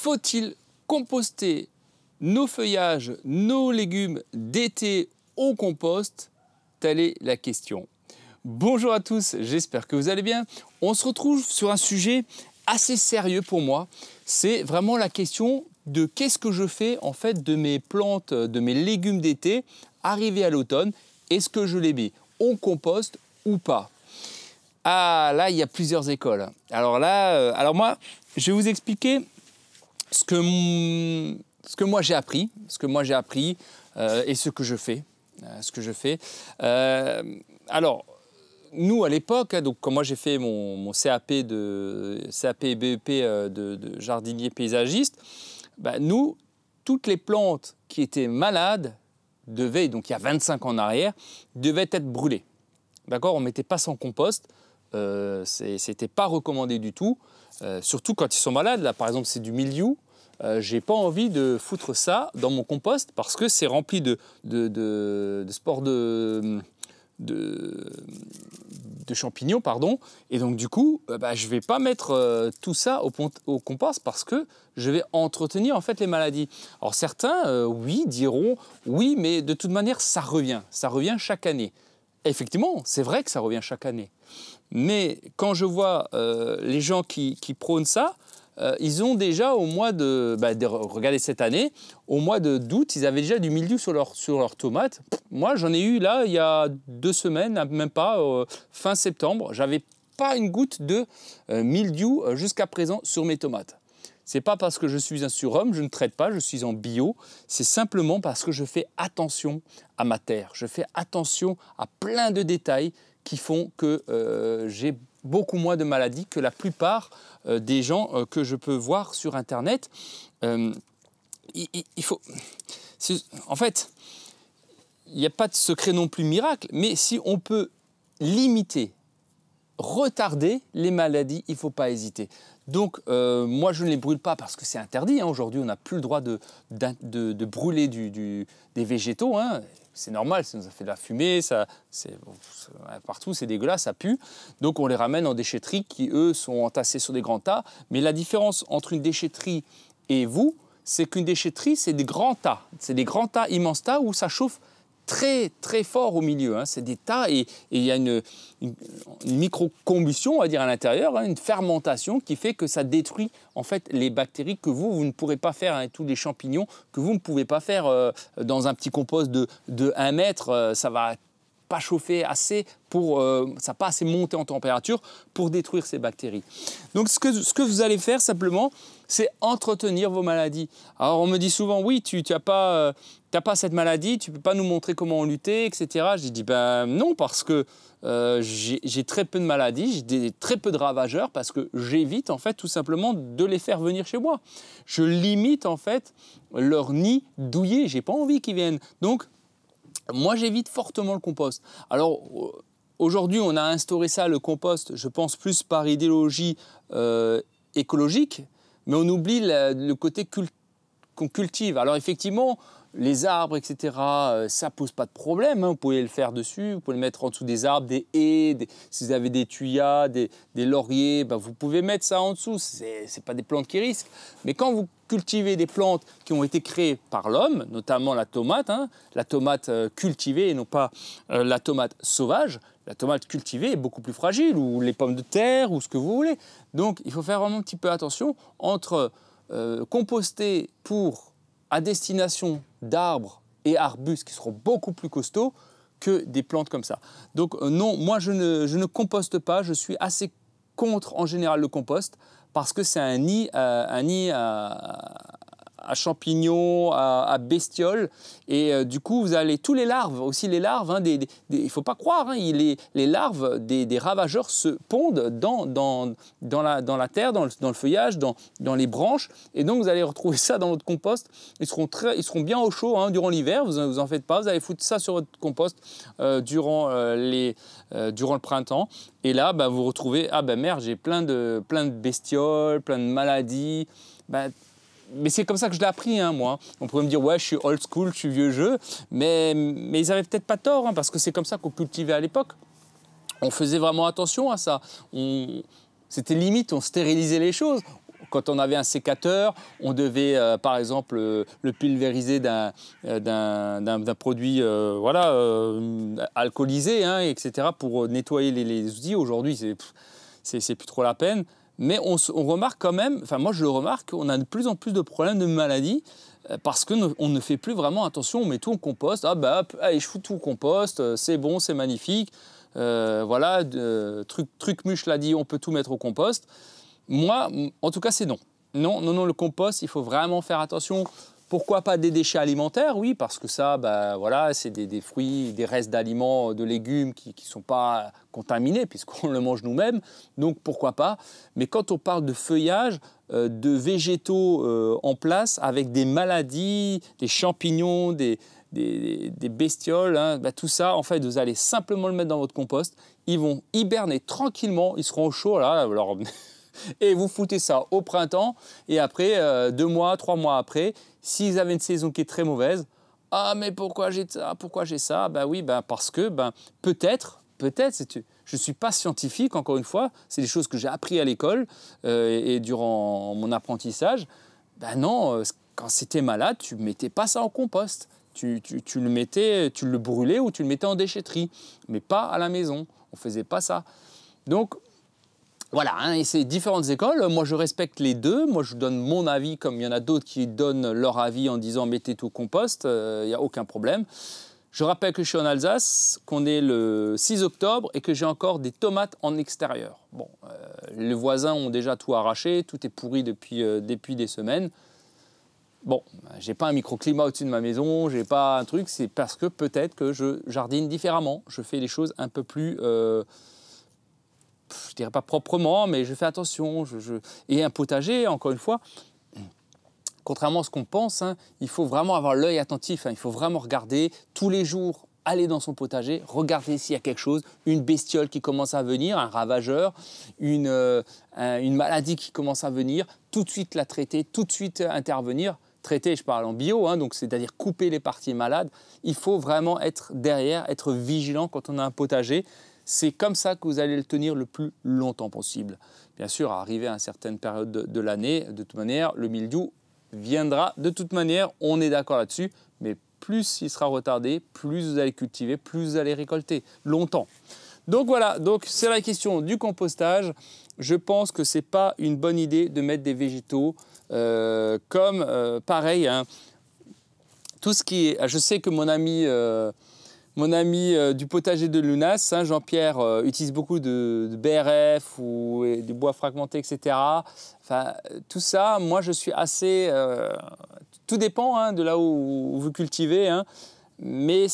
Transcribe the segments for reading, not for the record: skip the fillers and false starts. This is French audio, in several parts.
Faut-il composter nos feuillages, nos légumes d'été au compost? Telle est la question. Bonjour à tous, j'espère que vous allez bien. On se retrouve sur un sujet assez sérieux pour moi. C'est vraiment la question de qu'est-ce que je fais en fait de mes plantes, de mes légumes d'été arrivés à l'automne. Est-ce que je les mets au compost ou pas? Ah là, il y a plusieurs écoles. Alors là, moi, je vais vous expliquer ce que moi j'ai appris, et ce que je fais. Alors, nous, à l'époque, donc, quand moi j'ai fait mon CAP et BEP de jardinier paysagiste, nous, toutes les plantes qui étaient malades devaient, donc il y a 25 ans en arrière, devaient être brûlées. D'accord? On ne mettait pas ça en compost. C'était pas recommandé du tout, surtout quand ils sont malades. Là, par exemple, c'est du mildiou. J'ai pas envie de foutre ça dans mon compost parce que c'est rempli de spores de champignons, pardon. Et donc, du coup, je vais pas mettre tout ça au compost parce que je vais entretenir en fait les maladies. Alors, certains, oui, diront, oui, mais de toute manière, ça revient chaque année. Effectivement, c'est vrai que ça revient chaque année. Mais quand je vois les gens qui prônent ça, ils ont déjà au mois regardez cette année, au mois d'août, ils avaient déjà du mildiou sur leurs tomates. Moi, j'en ai eu là, il y a 2 semaines, même pas, fin septembre. J'avais pas une goutte de mildiou jusqu'à présent sur mes tomates. C'est pas parce que je suis un surhomme, je ne traite pas, je suis en bio. C'est simplement parce que je fais attention à ma terre. Je fais attention à plein de détails qui font que j'ai beaucoup moins de maladies que la plupart des gens que je peux voir sur Internet. En fait, il n'y a pas de secret non plus miracle, mais si on peut limiter, retarder les maladies, il ne faut pas hésiter. Donc, moi, je ne les brûle pas parce que c'est interdit. Aujourd'hui, on n'a plus le droit de brûler des végétaux. C'est normal, ça nous a fait de la fumée, partout, c'est dégueulasse, ça pue. Donc, on les ramène en déchetterie qui, eux, sont entassés sur des grands tas. Mais la différence entre une déchetterie et vous, c'est qu'une déchetterie, c'est des grands tas. C'est des grands tas, immenses tas où ça chauffe très, très fort au milieu. C'est des tas et il y a une micro-combustion, on va dire, à l'intérieur, une fermentation qui fait que ça détruit en fait les bactéries que vous ne pourrez pas faire, tous les champignons que vous ne pouvez pas faire dans un petit compost de 1 mètre. Ça va pas chauffer assez ça va pas assez monter en température pour détruire ces bactéries. Donc ce que vous allez faire simplement, c'est entretenir vos maladies. Alors on me dit souvent, oui, tu n'as pas cette maladie, tu ne peux pas nous montrer comment en lutter, etc. Je dis, non, parce que j'ai très peu de maladies, j'ai très peu de ravageurs, parce que j'évite en fait tout simplement de les faire venir chez moi. Je limite en fait leur nid douillet, j'ai pas envie qu'ils viennent. Donc, moi, j'évite fortement le compost. Alors, aujourd'hui, on a instauré ça, le compost, je pense plus par idéologie écologique, mais on oublie le côté qu'on cultive. Alors, effectivement, les arbres, etc., ça pose pas de problème. Vous pouvez le faire dessus, vous pouvez le mettre en dessous des arbres, des haies, si vous avez des thuyas, des lauriers, vous pouvez mettre ça en dessous. C'est pas des plantes qui risquent. Mais quand vous cultivez des plantes qui ont été créées par l'homme, notamment la tomate cultivée et non pas la tomate sauvage. La tomate cultivée est beaucoup plus fragile, ou les pommes de terre, ou ce que vous voulez. Donc, il faut faire vraiment un petit peu attention entre composter à destination d'arbres et arbustes qui seront beaucoup plus costauds que des plantes comme ça. Donc non, moi je ne composte pas, je suis assez contre en général le compost parce que c'est un nid à champignons, à bestioles, et du coup vous avez tous les larves, aussi les larves, il ne faut pas croire, les larves des ravageurs se pondent dans la terre, dans le feuillage, dans les branches, et donc vous allez retrouver ça dans votre compost. Ils seront bien au chaud durant l'hiver, vous en faites pas, vous allez foutre ça sur votre compost durant le printemps, et là vous retrouvez, merde, j'ai plein de bestioles, plein de maladies. Mais c'est comme ça que je l'ai appris, moi. On pourrait me dire, ouais, je suis old school, je suis vieux jeu, mais ils n'avaient peut-être pas tort, parce que c'est comme ça qu'on cultivait à l'époque. On faisait vraiment attention à ça. C'était limite, on stérilisait les choses. quand on avait un sécateur, on devait, par exemple, le pulvériser d'un produit voilà, alcoolisé, hein, etc., pour nettoyer les outils. Aujourd'hui, c'est plus trop la peine. Mais on remarque quand même, enfin moi je le remarque, on a de plus en plus de problèmes de maladies parce qu'on ne fait plus vraiment attention, on met tout au compost, ah bah hop, allez, je fous tout au compost, c'est bon, c'est magnifique, voilà, Trucmuche l'a dit, on peut tout mettre au compost. Moi, en tout cas, c'est non. Non, non, non, le compost, il faut vraiment faire attention. Pourquoi pas des déchets alimentaires? Oui, parce que ça, bah, voilà, c'est des fruits, des restes d'aliments, de légumes qui ne sont pas contaminés puisqu'on le mange nous-mêmes. Donc, pourquoi pas? Mais quand on parle de feuillage, de végétaux en place avec des maladies, des champignons, des bestioles, hein, bah, tout ça, en fait, vous allez simplement le mettre dans votre compost. Ils vont hiberner tranquillement, ils seront au chaud, là, alors... Et vous foutez ça au printemps et après, 2 mois, 3 mois après, s'ils avaient une saison qui est très mauvaise, ah mais pourquoi j'ai ça, pourquoi j'ai ça? Ben oui, ben parce que peut-être, je ne suis pas scientifique, encore une fois, c'est des choses que j'ai appris à l'école et durant mon apprentissage. Ben non, quand c'était malade, tu ne mettais pas ça en compost. Tu le mettais, tu le brûlais ou tu le mettais en déchetterie, mais pas à la maison. On ne faisait pas ça. Donc, voilà, hein, et c'est différentes écoles. Moi, je respecte les deux. Moi, je donne mon avis, comme il y en a d'autres qui donnent leur avis en disant mettez tout au compost. Il n'y a aucun problème. Je rappelle que je suis en Alsace, qu'on est le 6 octobre et que j'ai encore des tomates en extérieur. Bon, les voisins ont déjà tout arraché, tout est pourri depuis des semaines. Bon, j'ai pas un microclimat au-dessus de ma maison, j'ai pas un truc. C'est parce que peut-être que je jardine différemment. Je fais les choses un peu plus... je dirais pas proprement, mais je fais attention. Et un potager, encore une fois, contrairement à ce qu'on pense, hein, il faut vraiment avoir l'œil attentif. Hein, il faut vraiment regarder tous les jours, aller dans son potager, regarder s'il y a quelque chose, une bestiole qui commence à venir, un ravageur, une maladie qui commence à venir, tout de suite la traiter, tout de suite intervenir. Traiter, je parle en bio, hein, donc c'est-à-dire couper les parties malades. Il faut vraiment être derrière, être vigilant quand on a un potager. C'est comme ça que vous allez le tenir le plus longtemps possible. Bien sûr, arrivé à une certaine période de l'année, de toute manière, le mildiou viendra de toute manière, on est d'accord là-dessus, mais plus il sera retardé, plus vous allez cultiver, plus vous allez récolter longtemps. Donc voilà, donc c'est la question du compostage. Je pense que ce n'est pas une bonne idée de mettre des végétaux pareil, hein, tout ce qui est... Je sais que mon ami du potager de Lunas, hein, Jean-Pierre, utilise beaucoup de BRF ou des bois fragmentés, etc. Enfin, tout ça, moi, je suis assez... tout dépend hein, de là où vous cultivez. Hein, mais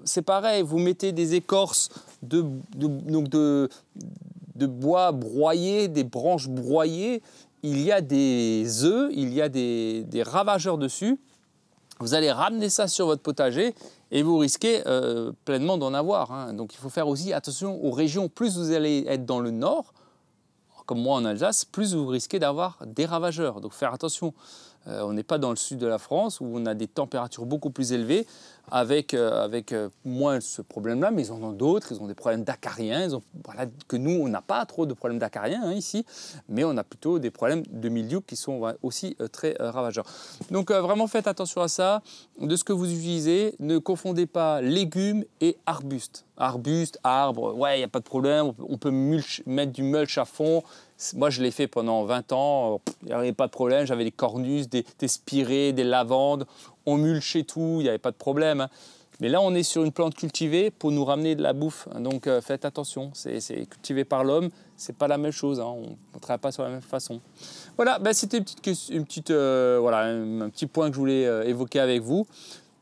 c'est pareil, vous mettez des écorces de bois broyés, des branches broyées. Il y a des œufs, il y a des ravageurs dessus. Vous allez ramener ça sur votre potager et vous risquez pleinement d'en avoir. Hein. Donc il faut faire aussi attention aux régions. Plus vous allez être dans le nord, comme moi en Alsace, plus vous risquez d'avoir des ravageurs. Donc faire attention. On n'est pas dans le sud de la France où on a des températures beaucoup plus élevées avec moins ce problème-là, mais ils en ont d'autres, ils ont des problèmes d'acariens, voilà, que nous, on n'a pas trop de problèmes d'acariens hein, ici, mais on a plutôt des problèmes de mildiou qui sont aussi très ravageurs. Donc vraiment faites attention à ça, de ce que vous utilisez, ne confondez pas légumes et arbustes. Arbustes, arbres, ouais, il n'y a pas de problème, on peut mettre du mulch à fond. Moi, je l'ai fait pendant 20 ans, il n'y avait pas de problème. J'avais des cornus, des spirées, des lavandes. On mulchait tout, il n'y avait pas de problème. Hein. Mais là, on est sur une plante cultivée pour nous ramener de la bouffe. Donc, faites attention. C'est cultivé par l'homme, ce n'est pas la même chose. Hein. On ne travaille pas sur la même façon. Voilà, ben, c'était un petit point que je voulais évoquer avec vous.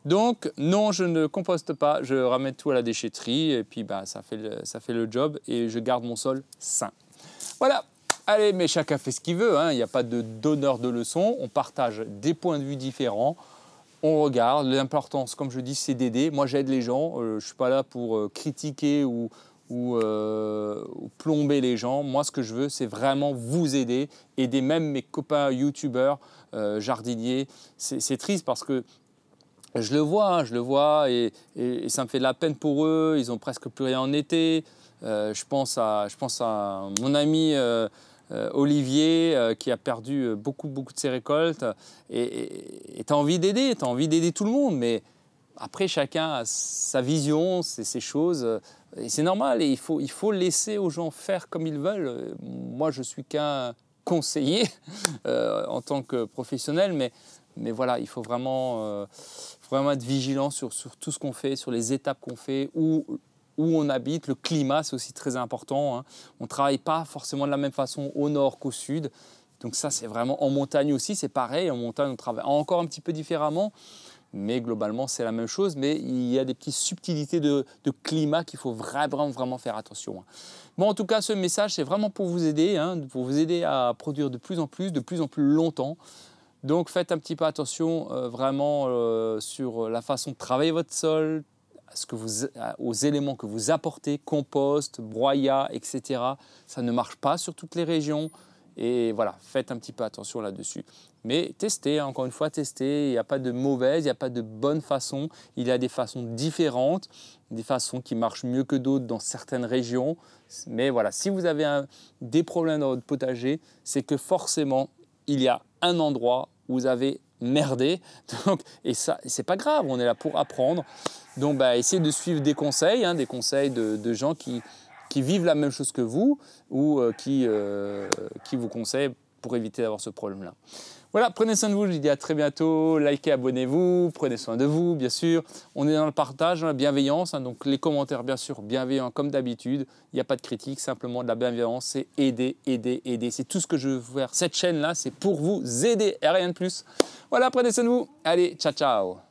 Donc, non, je ne composte pas. Je ramène tout à la déchetterie. Et puis, ben, ça fait le job. Et je garde mon sol sain. Voilà. Allez, mais chacun fait ce qu'il veut, hein. Il n'y a pas de donneur de leçons, on partage des points de vue différents, on regarde, l'importance, comme je dis, c'est d'aider. Moi, j'aide les gens, je ne suis pas là pour critiquer ou plomber les gens. Moi, ce que je veux, c'est vraiment vous aider même mes copains youtubeurs, jardiniers. C'est triste parce que je le vois et ça me fait de la peine pour eux, ils n'ont presque plus rien en été. Je pense à mon ami... olivier qui a perdu beaucoup de ses récoltes. Et tu as envie d'aider tout le monde. Mais après, chacun a sa vision, ses choses. Et c'est normal. Et il faut laisser aux gens faire comme ils veulent. Moi, je suis qu'un conseiller en tant que professionnel. Mais voilà, il faut vraiment être vigilant sur tout ce qu'on fait, sur les étapes qu'on fait, où on habite. Le climat, c'est aussi très important, hein. On ne travaille pas forcément de la même façon au nord qu'au sud. Donc ça, c'est vraiment en montagne aussi, c'est pareil. En montagne, on travaille encore un petit peu différemment. Mais globalement, c'est la même chose. Mais il y a des petites subtilités de climat qu'il faut vraiment faire attention, hein. Bon, en tout cas, ce message, c'est vraiment pour vous aider, hein, pour vous aider à produire de plus en plus longtemps. Donc, faites un petit peu attention sur la façon de travailler votre sol, aux éléments que vous apportez, compost, broyat, etc. Ça ne marche pas sur toutes les régions. Et voilà, faites un petit peu attention là-dessus. Mais testez, encore une fois, testez. Il n'y a pas de mauvaise, il n'y a pas de bonne façon. Il y a des façons différentes, des façons qui marchent mieux que d'autres dans certaines régions. Mais voilà, si vous avez des problèmes dans votre potager, c'est que forcément, il y a un endroit où vous avez merdé. Donc, et ça, c'est pas grave, on est là pour apprendre. Donc, essayez de suivre des conseils, hein, des conseils de gens qui vivent la même chose que vous ou qui vous conseillent pour éviter d'avoir ce problème-là. Voilà, prenez soin de vous, je vous dis à très bientôt, likez, abonnez-vous, prenez soin de vous, bien sûr. On est dans le partage, dans la bienveillance, hein, donc les commentaires, bien sûr, bienveillants comme d'habitude. Il n'y a pas de critique, simplement de la bienveillance, c'est aider. C'est tout ce que je veux faire. Cette chaîne-là, c'est pour vous aider et rien de plus. Voilà, prenez soin de vous. Allez, ciao, ciao.